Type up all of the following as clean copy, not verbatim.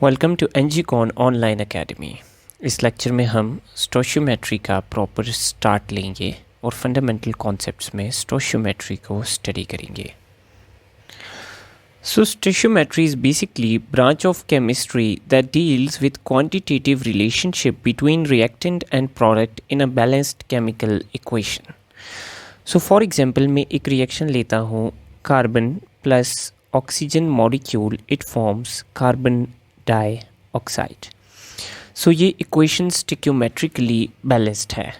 Welcome to एनजीकॉन online academy. इस lecture में हम स्टोशियोमेट्री का प्रॉपर स्टार्ट लेंगे और फंडामेंटल कॉन्सेप्ट्स में स्टोशियोमेट्री को स्टडी करेंगे। So stoichiometry is basically branch of chemistry that deals with quantitative relationship between reactant and product in a balanced chemical equation. So for example मैं एक reaction लेता हूँ carbon plus oxygen molecule, it forms carbon dioxide. So ये equation stoichiometrically balanced है।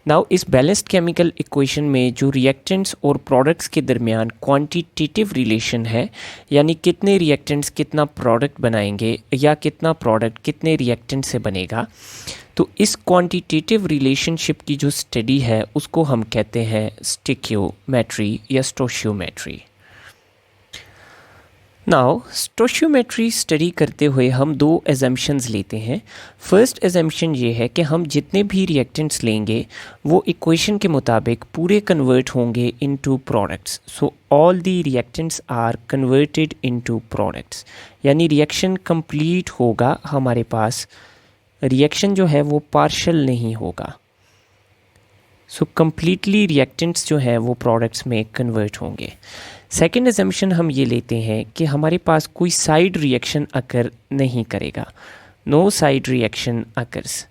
Now इस balanced chemical equation में जो reactants और प्रोडक्ट्स के दरमियान क्वांटिटेटिव रिलेशन है, यानी कितने रिएक्टेंट्स कितना प्रोडक्ट बनाएंगे या कितना प्रोडक्ट कितने रिएक्टेंट से बनेगा, तो इस क्वांटिटेटिव रिलेशनशिप की जो स्टडी है उसको हम कहते हैं स्टिक्योमेट्री या स्टोशियोमेट्री। नाउ स्टोशियोमेट्री स्टडी करते हुए हम दो एजम्पशंस लेते हैं। फर्स्ट एजम्पशन ये है कि हम जितने भी रिएक्टेंट्स लेंगे वो इक्वेशन के मुताबिक पूरे कन्वर्ट होंगे into products. So all the reactants are converted into products, यानी रिएक्शन कंप्लीट होगा, हमारे पास रिएक्शन जो है वो पार्शल नहीं होगा। सो कंप्लीटली रिएक्टेंट्स जो है वो प्रोडक्ट्स में कन्वर्ट होंगे। सेकेंड एजम्पशन हम ये लेते हैं कि हमारे पास कोई साइड रिएक्शन अकर नहीं करेगा, नो साइड रिएक्शन अकर्स।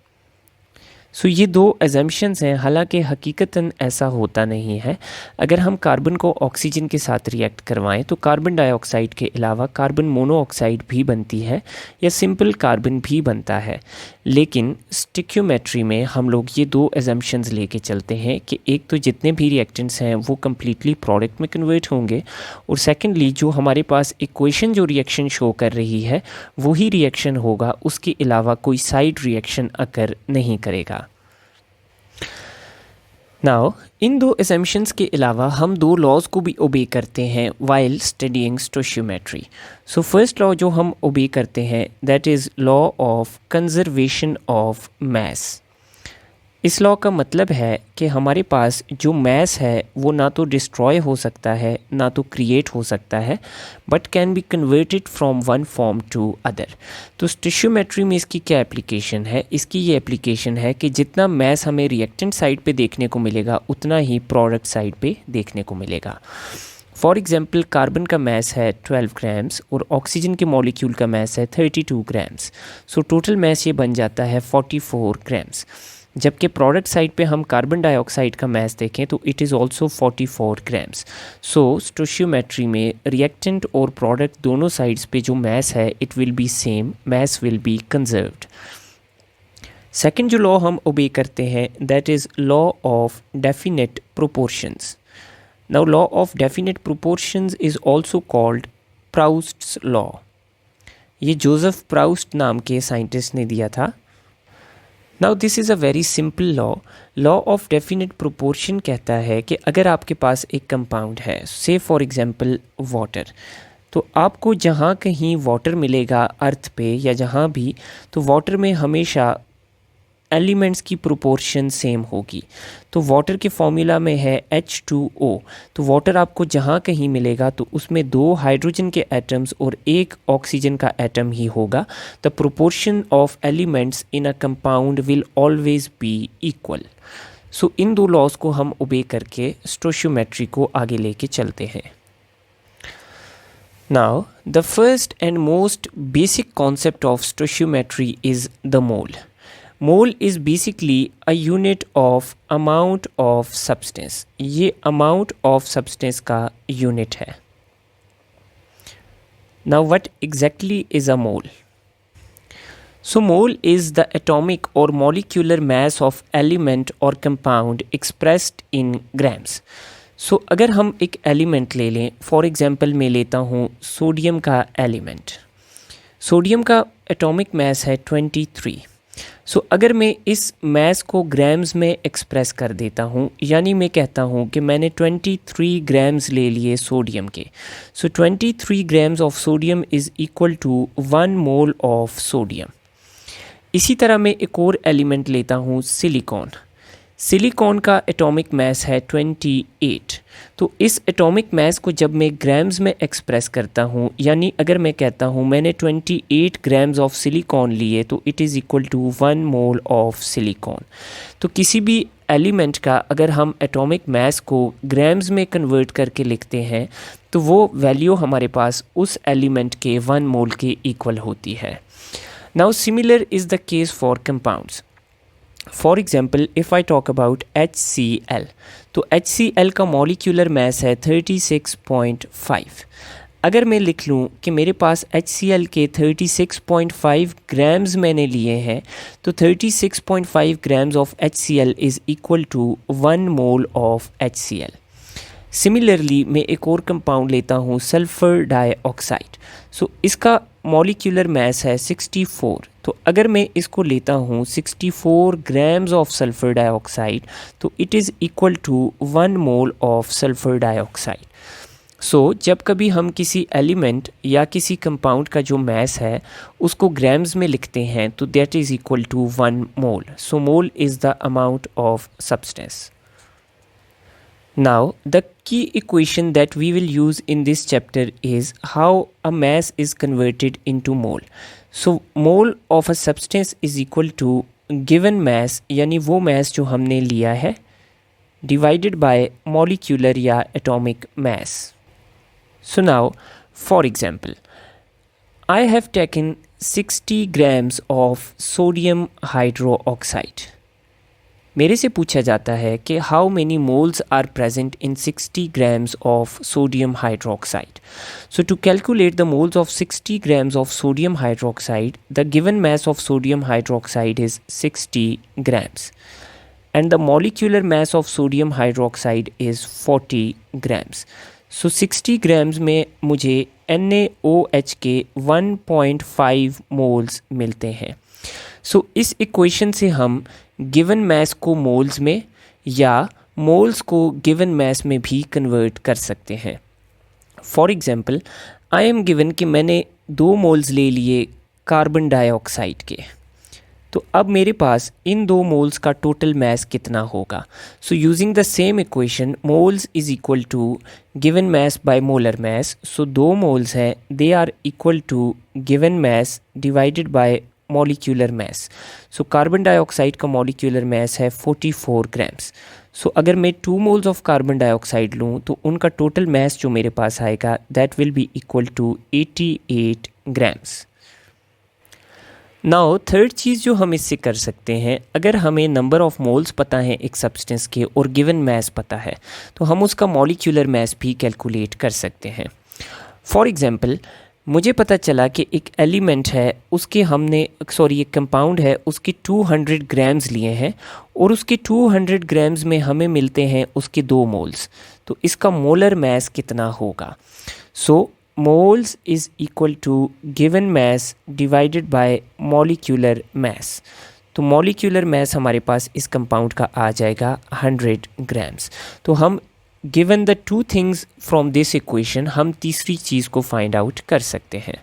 सो ये दो एजम्पशंस हैं, हालांकि हकीकतन ऐसा होता नहीं है। अगर हम कार्बन को ऑक्सीजन के साथ रिएक्ट करवाएं तो कार्बन डाइऑक्साइड के अलावा कार्बन मोनोऑक्साइड भी बनती है या सिंपल कार्बन भी बनता है। लेकिन स्टिक्योमेट्री में हम लोग ये दो एजम्पशंस लेके चलते हैं कि एक तो जितने भी रिएक्टेंट्स हैं वो कम्प्लीटली प्रोडक्ट में कन्वर्ट होंगे, और सेकेंडली जो हमारे पास इक्वेशन जो रिएक्शन शो कर रही है वही रिएक्शन होगा, उसके अलावा कोई साइड रिएक्शन अकर नहीं करेगा। नाउ इन दो एजम्पशंस के अलावा हम दो लॉज को भी ओबे करते हैं while studying stoichiometry. So first law जो हम ओबे करते हैं that is law of conservation of mass. इस लॉ का मतलब है कि हमारे पास जो मैस है वो ना तो डिस्ट्रॉय हो सकता है ना तो क्रिएट हो सकता है, but can be converted from one form to other. तो स्टिशियोमेट्री में इसकी क्या एप्लीकेशन है? इसकी ये एप्लीकेशन है कि जितना मैस हमें रिएक्टेंट साइड पे देखने को मिलेगा उतना ही प्रोडक्ट साइड पे देखने को मिलेगा। फॉर एग्जांपल कार्बन का मैस है 12 ग्राम्स और ऑक्सीजन के मॉलिक्यूल का मैस है 32 ग्राम्स। सो टोटल मैस ये बन जाता है 44 ग्राम्स। जबकि प्रोडक्ट साइड पे हम कार्बन डाइऑक्साइड का मैस देखें तो it is also 44 grams. So stoichiometry में रिएक्टेंट और प्रोडक्ट दोनों साइड्स पे जो मैस है it will be same, mass will be conserved. Second जो लॉ हम ओबे करते हैं that is law of definite proportions. Now law of definite proportions is also called Proust's law. ये जोसेफ प्राउस्ट नाम के साइंटिस्ट ने दिया था। Now this is a very simple law. Law of definite proportion कहता है कि अगर आपके पास एक कंपाउंड है, से फॉर एग्जांपल वाटर, तो आपको जहाँ कहीं वाटर मिलेगा अर्थ पे या जहाँ भी, तो वाटर में हमेशा एलिमेंट्स की प्रोपोर्शन सेम होगी। तो वाटर के फॉर्मूला में है H2O, तो वाटर आपको जहाँ कहीं मिलेगा तो उसमें 2 हाइड्रोजन के एटम्स और 1 ऑक्सीजन का एटम ही होगा। The proportion of elements in a compound will always be equal. So in दो लॉज को हम ओबे करके स्टोशियोमेट्री को आगे लेके चलते हैं। Now the first and most basic concept of stoichiometry is the mole. Mole is basically a unit of amount of substance. ये अमाउंट ऑफ सब्सटेंस का यूनिट है। Now what exactly is a mole? So mole is the atomic और molecular mass of element और compound expressed in grams. सो अगर हम एक element ले लें, फॉर एग्जांपल मैं लेता हूँ सोडियम का एलिमेंट। सोडियम का एटॉमिक मास है 23। सो अगर मैं इस मैस को ग्राम्स में एक्सप्रेस कर देता हूँ, यानी मैं कहता हूँ कि मैंने 23 ग्राम्स ले लिए सोडियम के। So 23 grams of sodium is equal to 1 mole of sodium. इसी तरह मैं एक और एलिमेंट लेता हूँ सिलिकॉन। सिलिकॉन का एटॉमिक मास है 28। तो इस एटॉमिक मास को जब मैं ग्राम्स में एक्सप्रेस करता हूँ, यानी अगर मैं कहता हूँ मैंने 28 ग्राम्स ऑफ सिलिकॉन लिए, तो it is equal to 1 mole of silicon. तो किसी भी एलिमेंट का अगर हम एटॉमिक मास को ग्राम्स में कन्वर्ट करके लिखते हैं तो वो वैल्यू हमारे पास उस एलिमेंट के 1 मोल के इक्वल होती है। Now similar is the case for compounds. For example if I talk about HCl, तो HCl का मॉलिक्यूलर मास है 36.5। अगर मैं लिख लूँ कि मेरे पास HCl के 36.5 ग्राम्स मैंने लिए हैं, तो 36.5 grams of HCl is equal to 1 mole of HCl। Similarly मैं एक और कंपाउंड लेता हूँ सल्फ़र डाइऑक्साइड। सो इसका मॉलिक्यूलर मास है 64। तो अगर मैं इसको लेता हूँ 64 ग्राम्स ऑफ सल्फ़र डाइऑक्साइड, तो it is equal to 1 mole of sulphur dioxide. So जब कभी हम किसी एलिमेंट या किसी कंपाउंड का जो मास है उसको ग्राम्स में लिखते हैं तो that is equal to 1 mole. So mole is the amount of substance. Now, the key equation that we will use in this chapter is how a mass is converted into mole. So, mole of a substance is equal to given mass, यानी वो mass जो हमने लिया है divided by molecular या atomic mass. So now, for example, I have taken 60 grams of sodium hydroxide. मेरे से पूछा जाता है कि how many moles are present in 60 grams of sodium hydroxide. So to calculate the moles of 60 grams of sodium hydroxide, the given mass of sodium hydroxide is 60 grams and the molecular mass of sodium hydroxide is 40 grams. सो 60 ग्राम्स में मुझे NaOH के 1.5 moles मिलते हैं। सो इस equation से हम गिवन मास को मोल्स में या मोल्स को गिवन मास में भी कन्वर्ट कर सकते हैं। For example I am given कि मैंने 2 मोल्स ले लिए कार्बन डाइऑक्साइड के, तो अब मेरे पास इन 2 मोल्स का टोटल मास कितना होगा। So using the same equation moles is equal to given mass by molar mass. So 2 moles हैं, they are equal to given mass divided by molecular mass. So carbon dioxide का molecular mass है 44 grams. सो अगर मैं 2 moles of carbon dioxide लूँ तो उनका total mass जो मेरे पास आएगा that will be equal to 88 grams. Now third चीज़ जो हम इससे कर सकते हैं, अगर हमें नंबर ऑफ़ मोल्स पता है एक सब्सटेंस के और गिवन मास पता है तो हम उसका मॉलिक्यूलर मास भी कैलकुलेट कर सकते हैं। फॉर एग्ज़ाम्पल मुझे पता चला कि एक एलिमेंट है उसके एक कंपाउंड है उसके 200 ग्राम्स लिए हैं और उसके 200 ग्राम्स में हमें मिलते हैं उसके 2 मोल्स, तो इसका मोलर मास कितना होगा। So moles is equal to given mass divided by molecular mass. तो मॉलिक्यूलर मास हमारे पास इस कंपाउंड का आ जाएगा 100 ग्राम्स। तो हम given the 2 things from this equation हम तीसरी चीज़ को फाइंड आउट कर सकते हैं।